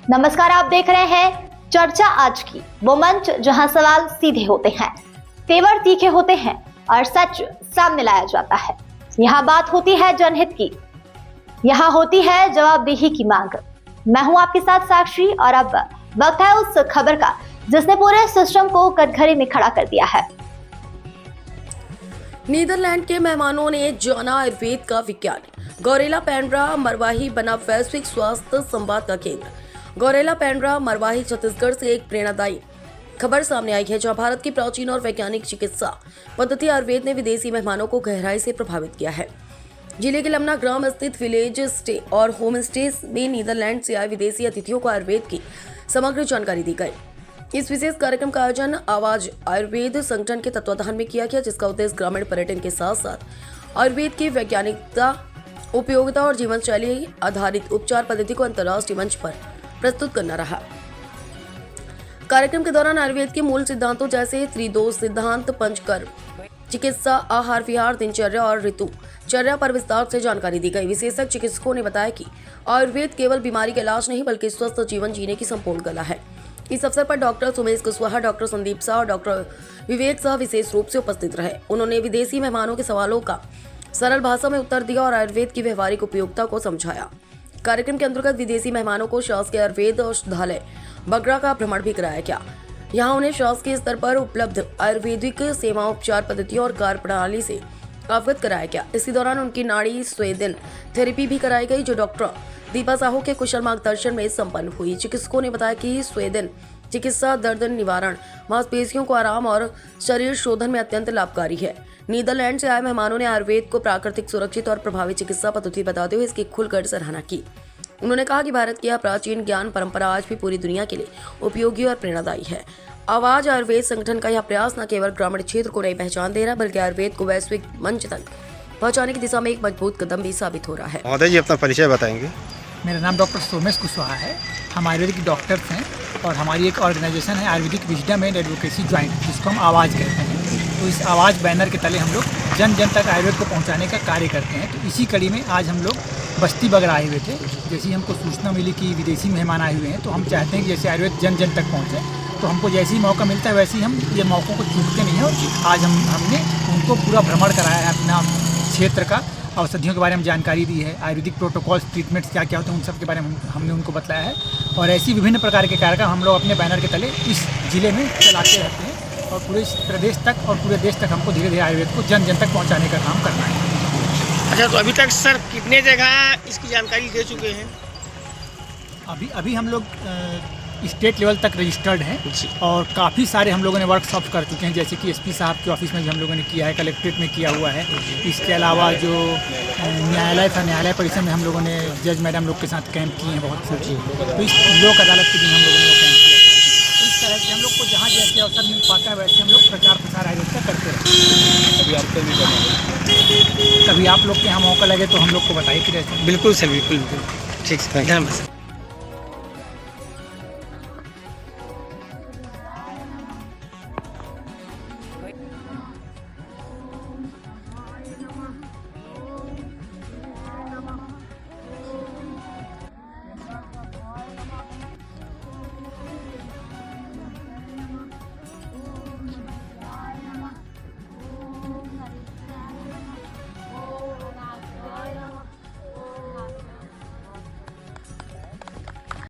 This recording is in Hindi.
नमस्कार, आप देख रहे हैं चर्चा आज की, वो मंच जहां सवाल सीधे होते हैं, तेवर तीखे होते हैं और सच सामने लाया जाता है। यहाँ बात होती है जनहित की, यहाँ होती है जवाबदेही की मांग। मैं हूं आपके साथ साक्षी और अब वक्त है उस खबर का जिसने पूरे सिस्टम को कटघरे में खड़ा कर दिया है। नीदरलैंड के मेहमानों ने जाना आयुर्वेद का विज्ञान। गौरेला पैंड्रा मरवाही बना वैश्विक स्वास्थ्य संवाद का केंद्र। गौरेला पैंड्रा मरवाही छत्तीसगढ़ से एक प्रेरणादायी खबर सामने आई है, जहां भारत की प्राचीन और वैज्ञानिक चिकित्सा पद्धति आयुर्वेद ने विदेशी मेहमानों को गहराई से प्रभावित किया है। जिले के लमना ग्राम स्थित विलेज स्टे और होम स्टे में नीदरलैंड से आए विदेशी अतिथियों को आयुर्वेद की समग्र जानकारी दी गई। इस विशेष कार्यक्रम का आयोजन आवाज आयुर्वेद संगठन के तत्वाधान में किया गया, जिसका उद्देश्य ग्रामीण पर्यटन के साथ साथ आयुर्वेद की वैज्ञानिकता, उपयोगिता और जीवन शैली आधारित उपचार पद्धति को अंतर्राष्ट्रीय मंच पर प्रस्तुत करना रहा। कार्यक्रम के दौरान आयुर्वेद के मूल सिद्धांतों जैसे त्रिदोष सिद्धांत, पंचकर्म चिकित्सा, आहार विहार, दिनचर्या और ऋतुचर्या पर विस्तार से जानकारी दी गई। विशेषज्ञ चिकित्सकों ने बताया कि आयुर्वेद केवल बीमारी का इलाज नहीं बल्कि स्वस्थ जीवन जीने की संपूर्ण कला है। इस अवसर पर डॉक्टर सुमेश कुशवाहा, डॉक्टर संदीप शाह और डॉक्टर विवेक शाह विशेष रूप से उपस्थित रहे। उन्होंने विदेशी मेहमानों के सवालों का सरल भाषा में उत्तर दिया और आयुर्वेद की व्यवहारिक उपयोगिता को समझाया। कार्यक्रम के अंतर्गत विदेशी मेहमानों को शासकीय आयुर्वेद औषधालय बगरा का भ्रमण भी कराया गया। यहाँ उन्हें शासकीय स्तर पर उपलब्ध आयुर्वेदिक सेवा, उपचार पद्धतियों और कार्य प्रणाली से अवगत कराया गया। इसी दौरान उनकी नाड़ी स्वेदन थेरेपी भी कराई गई, जो डॉक्टर दीपा साहू के कुशल मार्गदर्शन में संपन्न हुई। चिकित्सकों ने बताया कि स्वेदन चिकित्सा दर्द निवारण, मांसपेशियों को आराम और शरीर शोधन में अत्यंत लाभकारी है। नीदरलैंड से आए मेहमानों ने आयुर्वेद को प्राकृतिक, सुरक्षित और प्रभावी चिकित्सा पद्धति बताते हुए इसकी खुलकर सराहना की। उन्होंने कहा कि भारत की यह प्राचीन ज्ञान परंपरा आज भी पूरी दुनिया के लिए उपयोगी और प्रेरणादायी है। आवाज आयुर्वेद संगठन का यह प्रयास न केवल ग्रामीण क्षेत्र को नई पहचान दे रहा है, बल्कि आयुर्वेद को वैश्विक मंच तक पहुंचाने की दिशा में एक मजबूत कदम भी साबित हो रहा है। महोदय जी, अपना परिचय बताएंगे। मेरा नाम डॉक्टर सोमेश कुशवाहा है। हम आयुर्वेदिक डॉक्टर्स हैं और हमारी एक ऑर्गेनाइजेशन है Ayurvedic wisdom and advocacy joint, जिसको हम आवाज़ कहते हैं। तो इस आवाज़ बैनर के तले हम लोग जन जन तक आयुर्वेद को पहुंचाने का कार्य करते हैं। तो इसी कड़ी में आज हम लोग बस्ती बगरा आए हुए थे। जैसे ही हमको सूचना मिली कि विदेशी मेहमान आए हुए हैं, तो हम चाहते हैं कि जैसे आयुर्वेद जन जन तक पहुँचे, तो हमको जैसे ही मौका मिलता है वैसे ही हम ये मौक़ों को चूकते नहीं हैं। और आज हमने उनको पूरा भ्रमण कराया है अपना क्षेत्र का, औषधियों के बारे में जानकारी दी है, आयुर्वेदिक प्रोटोकॉल्स, ट्रीटमेंट्स क्या क्या होते हैं उन सब के बारे में हमने उनको बताया है। और ऐसी विभिन्न प्रकार के कार्यक्रम हम लोग अपने बैनर के तले इस जिले में चलाते रहते हैं और पूरे प्रदेश तक और पूरे देश तक हमको धीरे धीरे आयुर्वेद को जन जन तक पहुंचाने का काम करना है। अच्छा, तो अभी तक सर कितने जगह इसकी जानकारी दे चुके हैं? अभी हम लोग स्टेट लेवल तक रजिस्टर्ड हैं और काफ़ी सारे हम लोगों ने वर्कशॉप कर चुके हैं, जैसे कि एसपी साहब के ऑफिस में भी हम लोगों ने किया है, कलेक्ट्रेट में किया हुआ है। इसके अलावा जो न्यायालय था, न्यायालय परिसर में हम लोगों ने जज मैडम लोग के साथ कैंप किए हैं बहुत से। तो इस लोक अदालत के दिन हम लोगों ने वो कैंप किया था। तो इस तरह से हम लोग को जहाँ जैसे अवसर मिल पाता है वैसे हम लोग प्रचार प्रसार आयुर्वेद का करते रहते हैं। कभी आप लोग के यहाँ मौका लगे तो हम लोग को बताइए कि रहते हैं। बिल्कुल सर, बिल्कुल ठीक है।